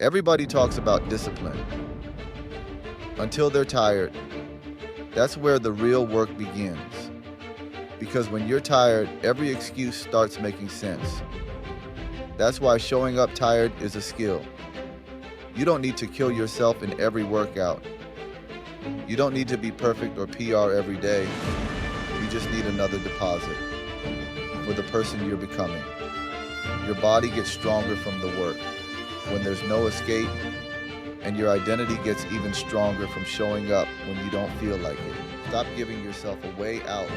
Everybody talks about discipline until they're tired. That's where the real work begins. Because when you're tired, every excuse starts making sense. That's why showing up tired is a skill. You don't need to kill yourself in every workout. You don't need to be perfect or PR every day. You just need another deposit for the person you're becoming. Your body gets stronger from the work when there's no escape, and your identity gets even stronger from showing up when you don't feel like it. Stop giving yourself a way out